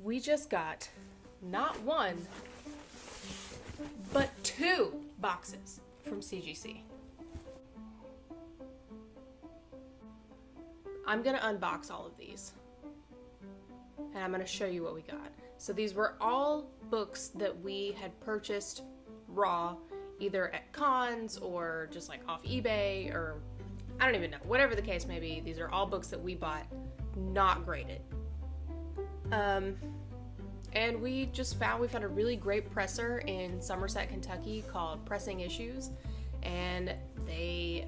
we just got not one, but 2 boxes from CGC. I'm gonna unbox all of these, and I'm gonna show you what we got. So these were all books that we had purchased raw, either at cons or just like off eBay, or I don't even know, whatever the case may be. These are all books that we bought not graded. And we found a really great presser in Somerset, Kentucky called Pressing Issues, and they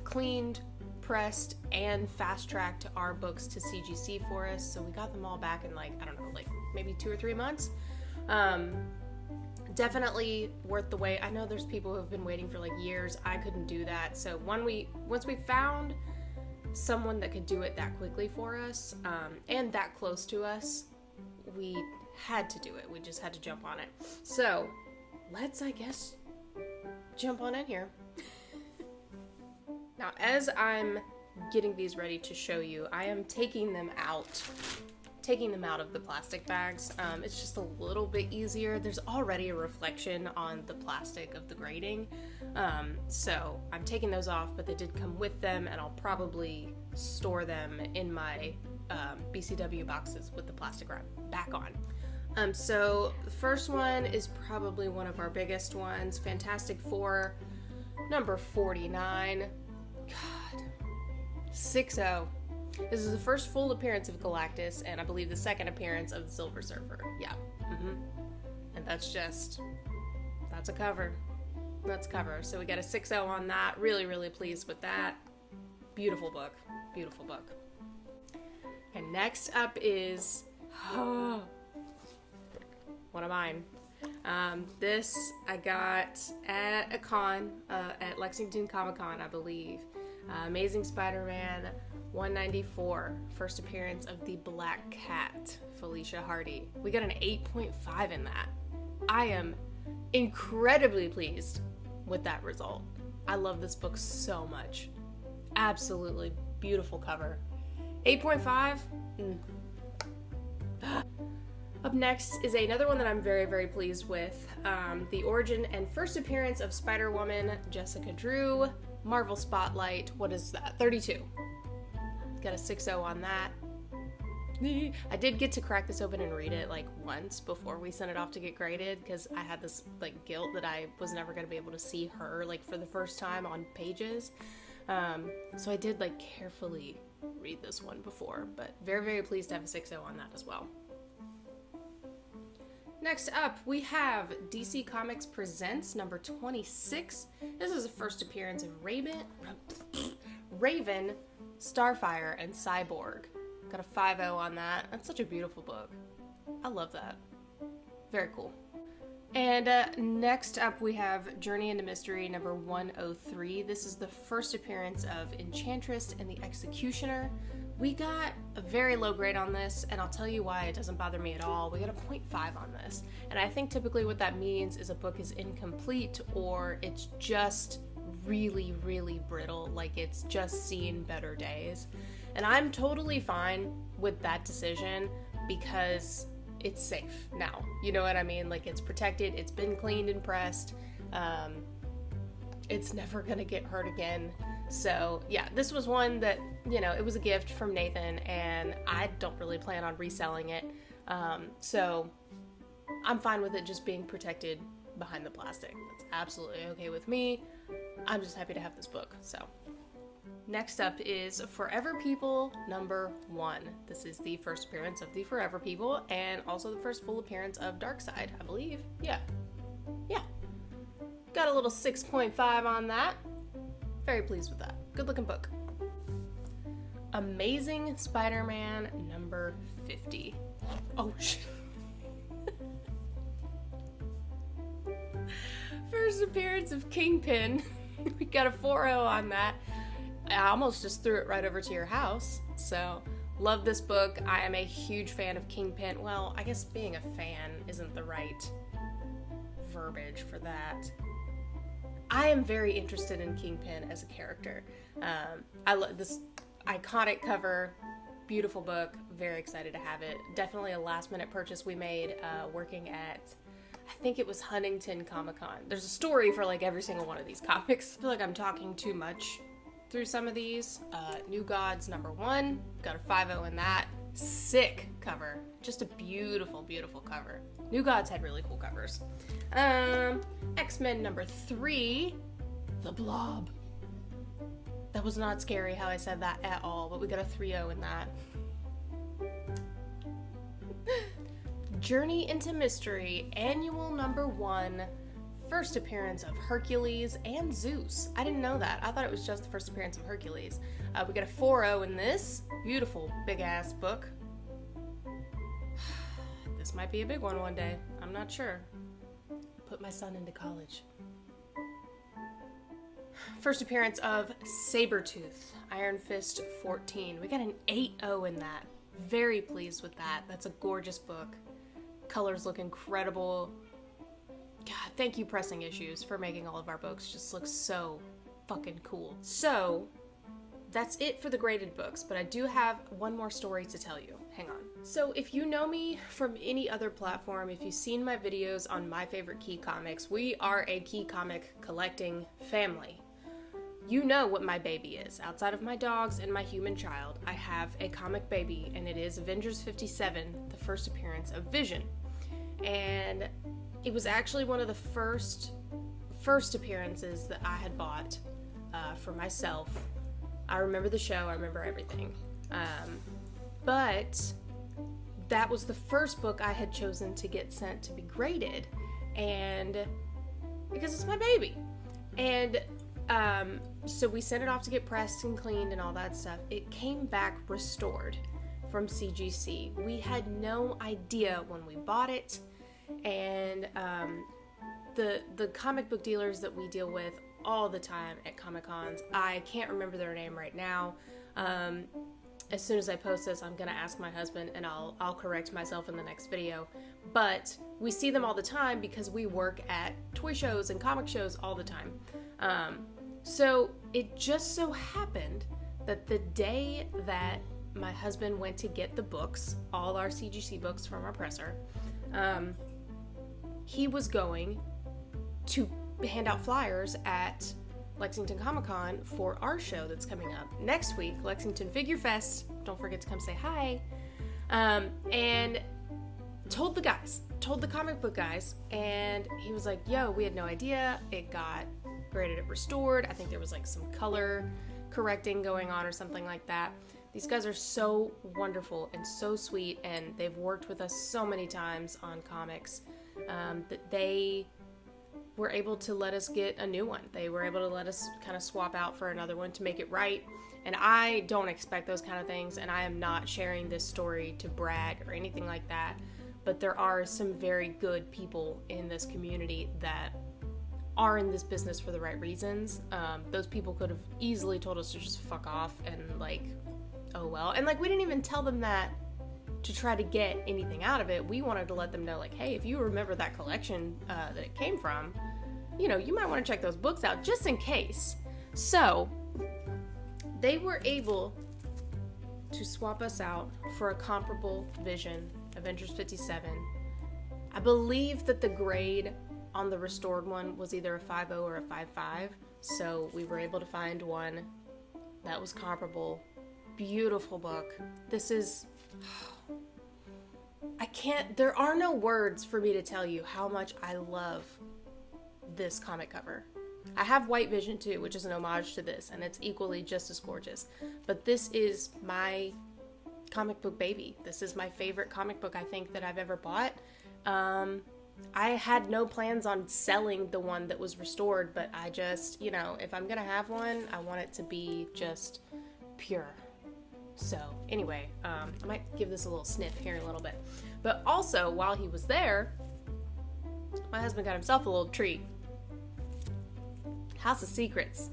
cleaned, pressed, and fast-tracked our books to CGC for us. So we got them all back in maybe 2 or 3 months. Definitely worth the wait. I know there's people who have been waiting for years. I couldn't do that. So once we found someone that could do it that quickly for us, and that close to us, we had to do it. We just had to jump on it. So let's, I guess, jump on in here. Now, as I'm getting these ready to show you, I am taking them out of the plastic bags. It's just a little bit easier. There's already a reflection on the plastic of the grading. So I'm taking those off, but they did come with them, and I'll probably store them in my BCW boxes with the plastic wrap back on. So the first one is probably one of our biggest ones, Fantastic Four, number 49. God, 6-0. This is the first full appearance of Galactus, and I believe the second appearance of the Silver Surfer. Yeah. And that's a cover. That's a cover. So we got a 6-0 on that. Really, really pleased with that. Beautiful book. Beautiful book. And next up is one of mine. This I got at a con, at Lexington Comic-Con, I believe. Amazing Spider-Man 194, first appearance of the Black Cat, Felicia Hardy. We got an 8.5 in that. I am incredibly pleased with that result. I love this book so much. Absolutely beautiful cover. 8.5? Up next is another one that I'm very, very pleased with. The origin and first appearance of Spider-Woman, Jessica Drew, Marvel Spotlight. What is that? 32. Got a 6-0 on that. I did get to crack this open and read it once before we sent it off to get graded, because I had this guilt that I was never going to be able to see her for the first time on pages. So I did carefully read this one before, but very, very pleased to have a 6-0 on that as well. Next up, we have DC Comics Presents number 26. This is the first appearance of Raven, Starfire, and Cyborg. Got a 5-0 on that. That's such a beautiful book. I love that. Very cool. And next up, we have Journey into Mystery number 103. This is the first appearance of Enchantress and the Executioner. We got a very low grade on this, and I'll tell you why it doesn't bother me at all. We got a 0.5 on this, and I think typically what that means is a book is incomplete, or it's just really, really brittle, it's just seen better days. And I'm totally fine with that decision because it's safe now. You know what I mean? It's protected, it's been cleaned and pressed. It's never gonna get hurt again. So yeah, this was one that, it was a gift from Nathan, and I don't really plan on reselling it. So I'm fine with it just being protected behind the plastic. That's absolutely okay with me. I'm just happy to have this book. So next up is Forever People number 1. This is the first appearance of the Forever People, and also the first full appearance of Darkseid, I believe. Yeah. Got a little 6.5 on that. Very pleased with that. Good looking book. Amazing Spider-Man number 50. Oh shit. First appearance of Kingpin. We got a 4-0 on that. I almost just threw it right over to your house. So, love this book. I am a huge fan of Kingpin. Well, I guess being a fan isn't the right verbiage for that. I am very interested in Kingpin as a character. I love this iconic cover. Beautiful book. Very excited to have it. Definitely a last minute purchase we made working at, I think it was Huntington Comic-Con. There's a story for like every single one of these comics. I feel like I'm talking too much through some of these. New Gods #1. Got a 5.0 in that. Sick cover. Just a beautiful, beautiful cover. New Gods had really cool covers. X-Men #3. The Blob. That was not scary how I said that at all, but we got a 3.0 in that. Journey into Mystery, Annual #1, first appearance of Hercules and Zeus. I didn't know that. I thought it was just the first appearance of Hercules. We got a 4.0 in this. Beautiful, big-ass book. This might be a big one day. I'm not sure. Put my son into college. First appearance of Sabretooth, Iron Fist 14. We got an 8.0 in that. Very pleased with that. That's a gorgeous book. Colors look incredible. God, thank you Pressing Issues for making all of our books just look so fucking cool. So, that's it for the graded books, but I do have one more story to tell you. Hang on. So if you know me from any other platform, if you've seen my videos on my favorite Key Comics, we are a Key Comic collecting family. You know what my baby is. Outside of my dogs and my human child, I have a comic baby, and it is Avengers 57, the first appearance of Vision. And it was actually one of the first appearances that I had bought for myself. I remember the show, I remember everything. But that was the first book I had chosen to get sent to be graded, and because it's my baby. And so we sent it off to get pressed and cleaned and all that stuff. It came back restored from CGC. We had no idea when we bought it, and the comic book dealers that we deal with all the time at Comic-Cons, I can't remember their name right now. As soon as I post this, I'm gonna ask my husband, and I'll correct myself in the next video. But we see them all the time because we work at toy shows and comic shows all the time. So it just so happened that the day that my husband went to get the books, all our CGC books from our presser, he was going to hand out flyers at Lexington Comic-Con for our show that's coming up next week, Lexington Figure Fest. Don't forget to come say hi. And told the comic book guys, and he was like, yo, we had no idea. It got graded at restored. I think there was like some color correcting going on or something like that. These guys are so wonderful and so sweet, and they've worked with us so many times on comics that they were able to let us get a new one. They were able to let us kind of swap out for another one to make it right. And I don't expect those kind of things, and I am not sharing this story to brag or anything like that. But there are some very good people in this community that are in this business for the right reasons. Those people could have easily told us to just fuck off and like, oh well. And like, we didn't even tell them that to try to get anything out of it. We wanted to let them know, like, hey, if you remember that collection that it came from, you know, you might want to check those books out just in case. So they were able to swap us out for a comparable Vision, Avengers 57. I believe that the grade on the restored one was either a 5.0 or a 5.5, so we were able to find one that was comparable. Beautiful book. This is... there are no words for me to tell you how much I love this comic cover. I have White Vision too, which is an homage to this, and it's equally just as gorgeous. But this is my comic book baby. This is my favorite comic book I think that I've ever bought. I had no plans on selling the one that was restored, but I just, you know, if I'm gonna have one, I want it to be just pure. So anyway, I might give this a little sniff here in a little bit. But also, while he was there, my husband got himself a little treat. House of Secrets.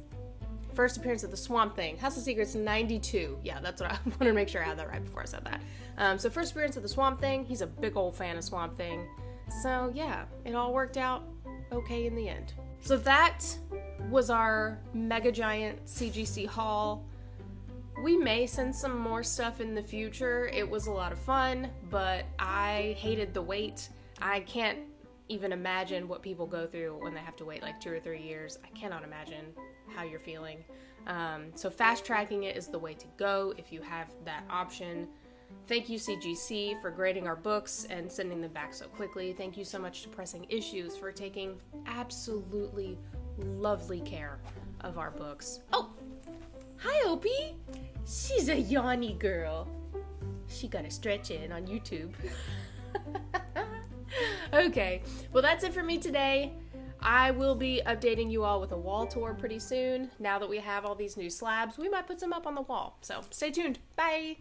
First appearance of the Swamp Thing. House of Secrets 92. Yeah, that's what I wanted to make sure I had that right before I said that. So first appearance of the Swamp Thing. He's a big old fan of Swamp Thing. So yeah, it all worked out okay in the end. So that was our mega giant CGC haul. We may send some more stuff in the future. It was a lot of fun, but I hated the wait. I can't even imagine what people go through when they have to wait like 2 or 3 years. I cannot imagine how you're feeling. So fast tracking it is the way to go if you have that option. Thank you, CGC, for grading our books and sending them back so quickly. Thank you so much to Pressing Issues for taking absolutely lovely care of our books. Oh, hi, Opie. She's a yawny girl. She got a stretch in on YouTube. Okay, well, that's it for me today. I will be updating you all with a wall tour pretty soon. Now that we have all these new slabs, we might put some up on the wall. So stay tuned. Bye.